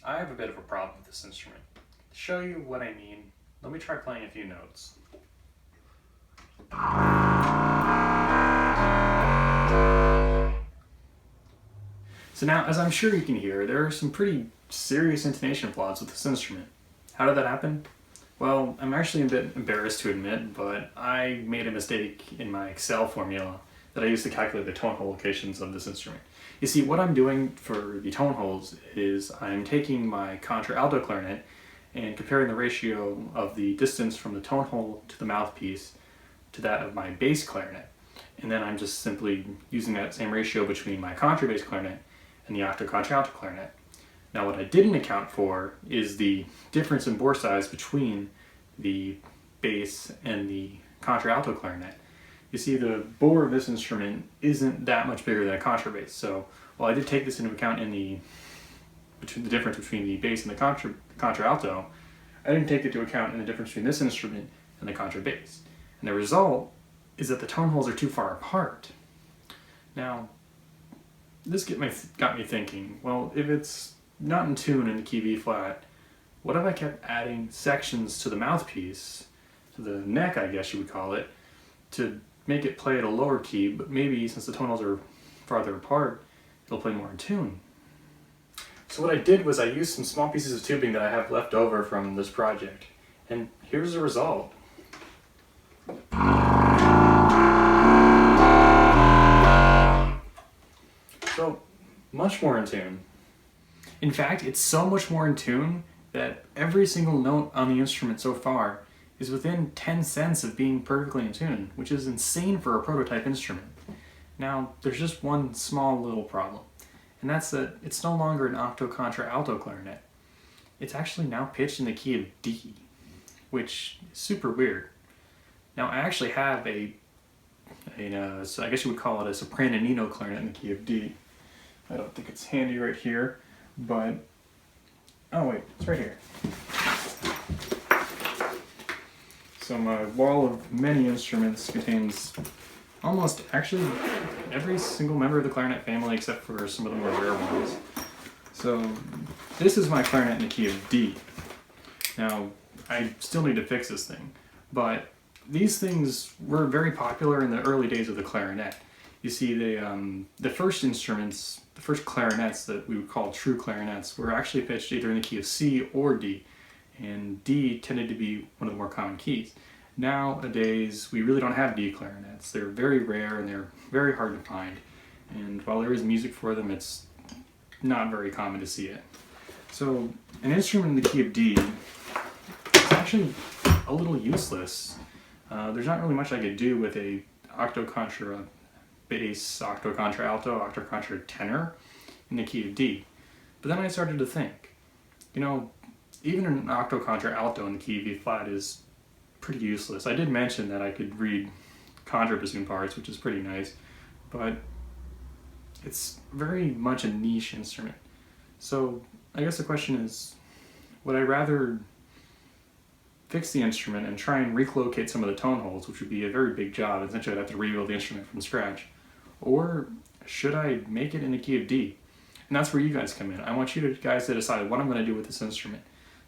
I have a bit of a problem with this instrument. To show you what I mean, let me try playing a few notes. So now, as I'm sure you can hear, there are some pretty serious intonation flaws with this instrument. How did that happen? Well, I'm actually a bit embarrassed to admit, but I made a mistake in my Excel formula that I used to calculate the tone hole locations of this instrument. You see, what I'm doing for the tone holes is I'm taking my contralto clarinet and comparing the ratio of the distance from the tone hole to the mouthpiece to that of my bass clarinet. And then I'm just simply using that same ratio between my contrabass clarinet and the octocontra clarinet. Now, what I didn't account for is the difference in bore size between the bass and the contralto clarinet. You see, the bore of this instrument isn't that much bigger than a contrabass, so while I did take this into account in the difference between the bass and the contralto, I didn't take it into account in the difference between this instrument and the contrabass. And the result is that the tone holes are too far apart. Now, this got me thinking, well, if it's not in tune in the key B flat, what if I kept adding sections to the mouthpiece, to the neck I guess you would call it, to make it play at a lower key, but maybe since the tonals are farther apart, it'll play more in tune. So what I did was I used some small pieces of tubing that I have left over from this project, and here's the result. So, much more in tune. In fact, it's so much more in tune that every single note on the instrument so far is within 10 cents of being perfectly in tune, which is insane for a prototype instrument. Now, there's just one small little problem, and that's that it's no longer an octocontra alto clarinet. It's actually now pitched in the key of D, which is super weird. Now, I actually have so I guess you would call it a sopranino clarinet in the key of D. I don't think it's handy right here, but, oh wait, it's right here. So my wall of many instruments contains almost, actually, every single member of the clarinet family except for some of the more rare ones. So this is my clarinet in the key of D. Now, I still need to fix this thing, but these things were very popular in the early days of the clarinet. You see, the first instruments, the first clarinets that we would call true clarinets, were actually pitched either in the key of C or D, and D tended to be one of the more common keys. Nowadays, we really don't have D clarinets. They're very rare and they're very hard to find, and while there is music for them, it's not very common to see it. So, an instrument in the key of D is actually a little useless. There's not really much I could do with a octocontra bass, octocontra alto, octocontra tenor in the key of D. But then I started to think, even an octocontra alto in the key of B flat is pretty useless. I did mention that I could read contrabassoon parts, which is pretty nice, but it's very much a niche instrument. So I guess the question is, would I rather fix the instrument and try and relocate some of the tone holes, which would be a very big job, essentially I'd have to rebuild the instrument from scratch, or should I make it in the key of D? And that's where you guys come in. I want you guys to decide what I'm going to do with this instrument,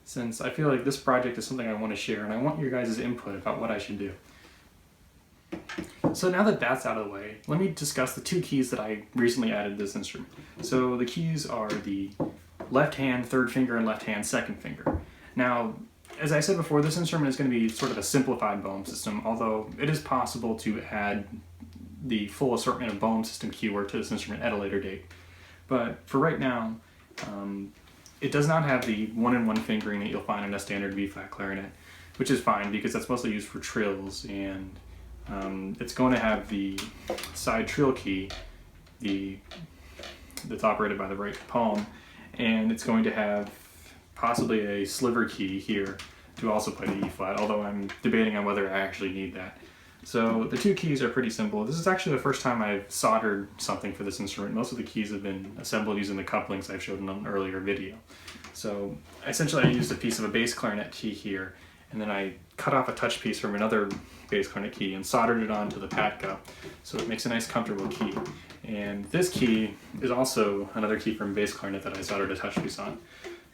since I feel like this project is something I want to share, and I want your guys' input about what I should do. So now that that's out of the way, let me discuss the two keys that I recently added to this instrument. So the keys are the left hand third finger and left hand second finger. Now, as I said before, this instrument is going to be sort of a simplified bohm system, although it is possible to add the full assortment of bohm system keywork to this instrument at a later date. But for right now, it does not have the one-in-one fingering that you'll find in a standard B-flat clarinet, which is fine because that's mostly used for trills, and it's going to have the side trill key that's operated by the right palm, and it's going to have possibly a sliver key here to also play the E-flat, although I'm debating on whether I actually need that. So the two keys are pretty simple. This is actually the first time I've soldered something for this instrument. Most of the keys have been assembled using the couplings I've showed in an earlier video. So essentially I used a piece of a bass clarinet key here, and then I cut off a touch piece from another bass clarinet key and soldered it onto the pad cup, so it makes a nice comfortable key. And this key is also another key from bass clarinet that I soldered a touch piece on.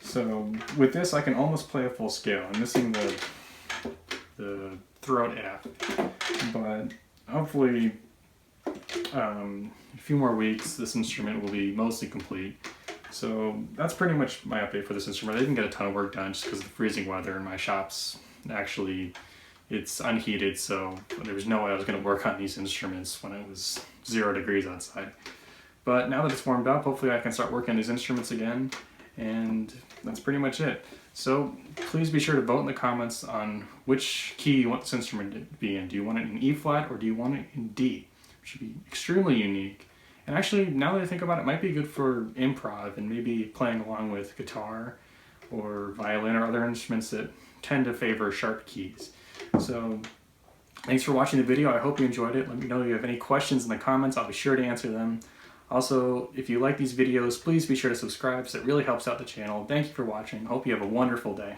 So with this, I can almost play a full scale. I'm missing the throat F, but hopefully a few more weeks, this instrument will be mostly complete. So that's pretty much my update for this instrument. I didn't get a ton of work done just because of the freezing weather in my shop's. Actually, it's unheated, so there was no way I was going to work on these instruments when it was 0 degrees outside. But now that it's warmed up, hopefully I can start working on these instruments again, and that's pretty much it. So please be sure to vote in the comments on which key you want this instrument to be in. Do you want it in E flat or do you want it in D? It should be extremely unique. And actually, now that I think about it, it might be good for improv and maybe playing along with guitar or violin or other instruments that tend to favor sharp keys. So thanks for watching the video. I hope you enjoyed it. Let me know if you have any questions in the comments. I'll be sure to answer them. Also, if you like these videos, please be sure to subscribe, so it really helps out the channel. Thank you for watching. Hope you have a wonderful day.